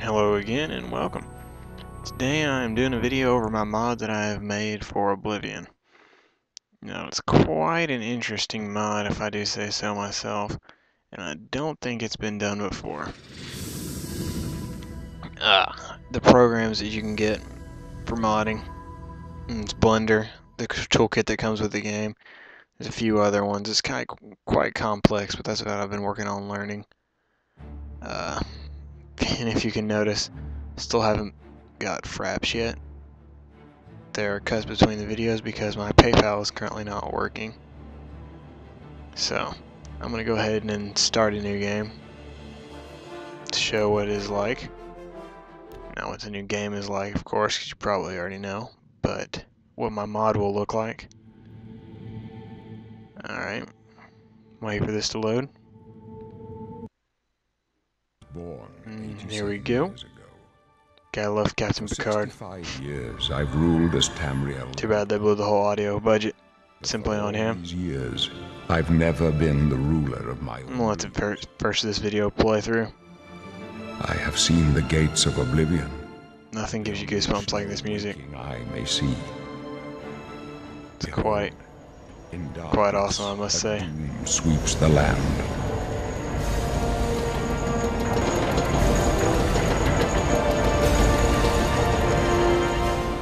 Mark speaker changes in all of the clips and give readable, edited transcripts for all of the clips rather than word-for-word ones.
Speaker 1: Hello again and welcome. Today I'm doing a video over my mod that I have made for Oblivion. Now it's quite an interesting mod if I do say so myself, and I don't think it's been done before. The programs that you can get for modding, it's Blender, the toolkit that comes with the game. There's a few other ones. It's quite complex, but that's what I've been working on learning. And if you can notice, still haven't got fraps yet. There are cuts between the videos because my PayPal is currently not working. So I'm gonna go ahead and start a new game to show what it is like. Now what the new game is like, of course, because you probably already know, but what my mod will look like. Alright, wait for this to load. Here we go. Gotta love Captain Picard.
Speaker 2: 65 years I've ruled as Tamriel.
Speaker 1: Too bad they blew the whole audio budget simply on him.
Speaker 2: These years, I've never been the ruler of my own.
Speaker 1: I'm gonna let the first of this video play through.
Speaker 2: I have seen the gates of Oblivion.
Speaker 1: Nothing gives you goosebumps like this music.
Speaker 2: I may see.
Speaker 1: It's quite awesome, I must say.
Speaker 2: Doom sweeps the land.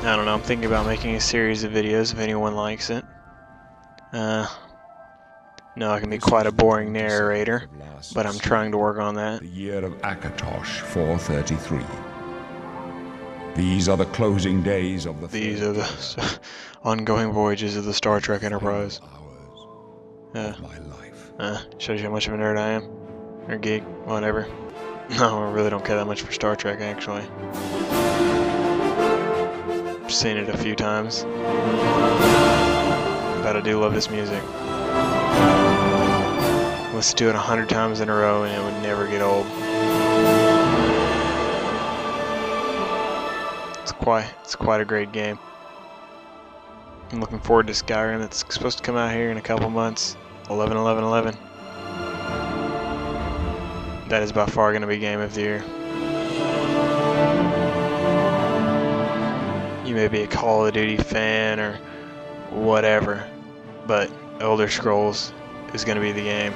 Speaker 1: I don't know, I'm thinking about making a series of videos if anyone likes it. No, I can be quite a boring narrator, but I'm trying to work on that.
Speaker 2: The year of Akatosh 433. These are the closing days of the...
Speaker 1: These are the ongoing voyages of the Star Trek Enterprise.
Speaker 2: My life.
Speaker 1: Shows you how much of a nerd I am. Or geek, whatever. No, I really don't care that much for Star Trek, actually. I've seen it a few times. But I do love this music. Let's do it 100 times in a row and it would never get old. It's quite a great game. I'm looking forward to Skyrim. That's supposed to come out here in a couple months. 11/11/11. That is by far going to be game of the year. You may be a Call of Duty fan or whatever, but Elder Scrolls is going to be the game.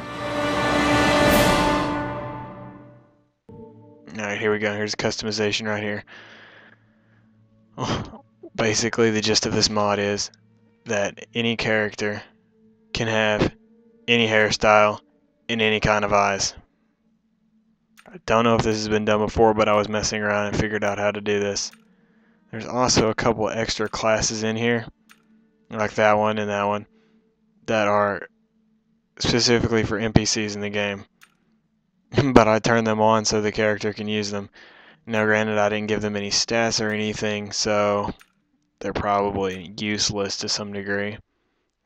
Speaker 1: Alright, here we go. Here's customization right here. Basically, the gist of this mod is that any character can have any hairstyle and any kind of eyes. I don't know if this has been done before, but I was messing around and figured out how to do this. There's also a couple extra classes in here, like that one and that one, that are specifically for NPCs in the game. But I turned them on so the character can use them. Now granted, I didn't give them any stats or anything, so they're probably useless to some degree.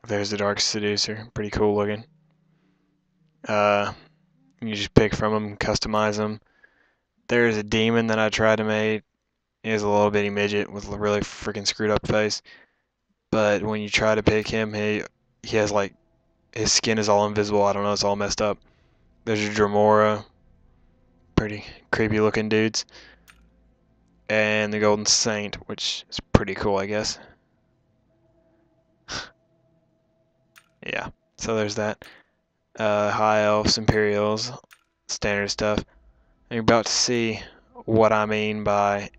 Speaker 1: There's the Dark Seducer, pretty cool looking. You just pick from them, customize them. There's a demon that I tried to make. He is a little bitty midget with a really freaking screwed up face. But when you try to pick him, he has like, his skin is all invisible. I don't know, it's all messed up. There's a Dremora, pretty creepy looking dudes. And the Golden Saint, which is pretty cool, I guess. Yeah, so there's that. High Elves, Imperials, standard stuff. And you're about to see what I mean by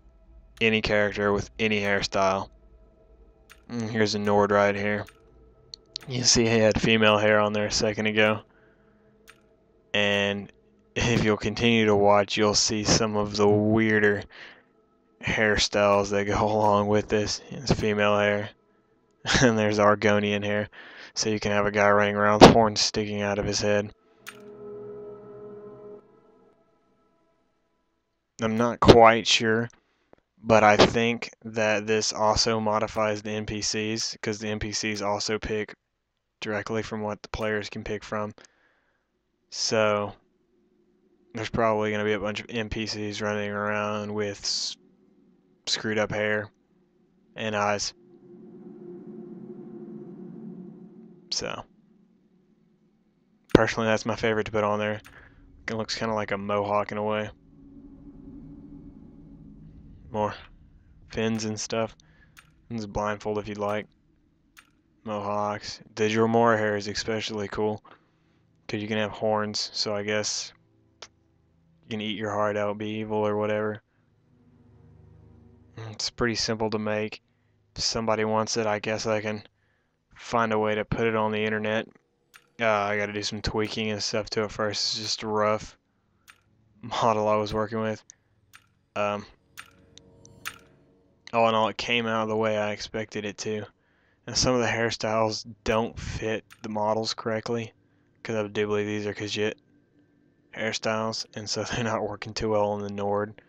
Speaker 1: any character with any hairstyle. Here's a Nord right here. You see he had female hair on there a second ago. And if you'll continue to watch, you'll see some of the weirder hairstyles that go along with this. It's female hair. And there's Argonian hair. So you can have a guy running around with horns sticking out of his head. I'm not quite sure, but I think that this also modifies the NPCs, because the NPCs also pick directly from what the players can pick from. So there's probably going to be a bunch of NPCs running around with screwed up hair and eyes. So personally, that's my favorite to put on there. It looks kind of like a mohawk in a way. more fins and stuff. And this blindfold if you'd like. Mohawks. Digital more hair is especially cool because you can have horns, so I guess you can eat your heart out, be evil or whatever. It's pretty simple to make. If somebody wants it, I guess I can find a way to put it on the internet. I gotta do some tweaking and stuff to it first. It's just a rough model I was working with. All in all, it came out the way I expected it to. And some of the hairstyles don't fit the models correctly, because I do believe these are Khajiit hairstyles, and so they're not working too well on the Nord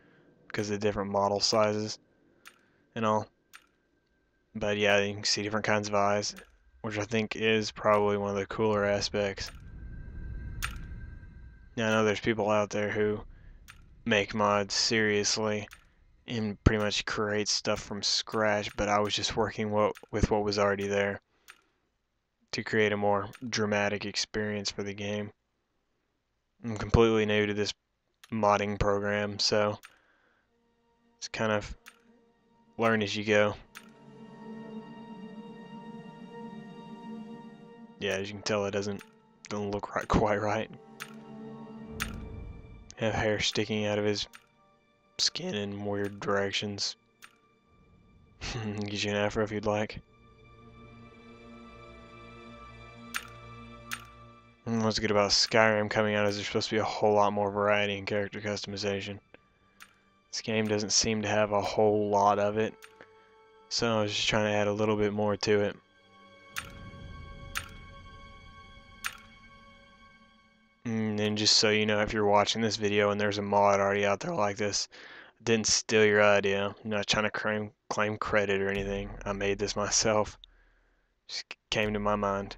Speaker 1: because of the different model sizes and all. But yeah, you can see different kinds of eyes, which I think is probably one of the cooler aspects. Now, I know there's people out there who make mods seriously and pretty much create stuff from scratch, but I was just working with what was already there to create a more dramatic experience for the game. I'm completely new to this modding program, so it's kind of learn as you go. Yeah, as you can tell, it doesn't look quite right. Have hair sticking out of his skin in weird directions. Get you an afro if you'd like. And what's good about Skyrim coming out is there's supposed to be a whole lot more variety in character customization. This game doesn't seem to have a whole lot of it, so I was just trying to add a little bit more to it. And just so you know, if you're watching this video and there's a mod already out there like this, I didn't steal your idea. I'm not trying to claim credit or anything. I made this myself. Just came to my mind.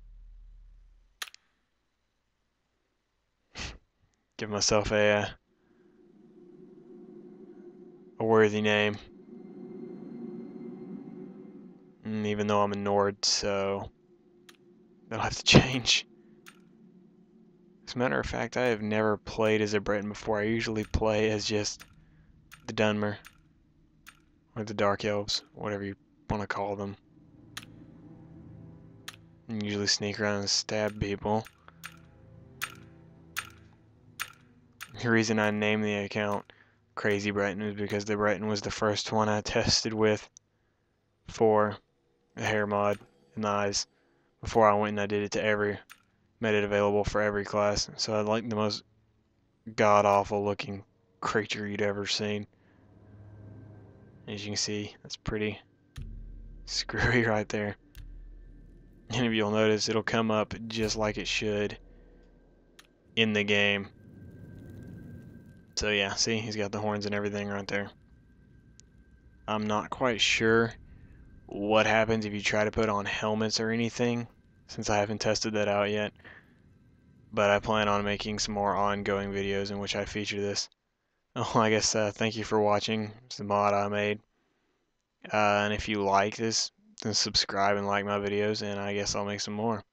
Speaker 1: Give myself a worthy name. Even though I'm a Nord, so that'll have to change. As a matter of fact, I have never played as a Breton before. I usually play as just the Dunmer, or the Dark Elves, whatever you want to call them. And usually sneak around and stab people. The reason I named the account Crazy Breton is because the Breton was the first one I tested with for the hair mod and the eyes before I went and I did it to made it available for every class. So I like the most god-awful looking creature you'd ever seen. As you can see, that's pretty screwy right there. And if you'll notice, it'll come up just like it should in the game. So yeah, see, he's got the horns and everything right there. I'm not quite sure what happens if you try to put on helmets or anything, since I haven't tested that out yet. But I plan on making some more ongoing videos in which I feature this. Oh, I guess thank you for watching. It's the mod I made. And if you like this, then subscribe and like my videos, and I guess I'll make some more.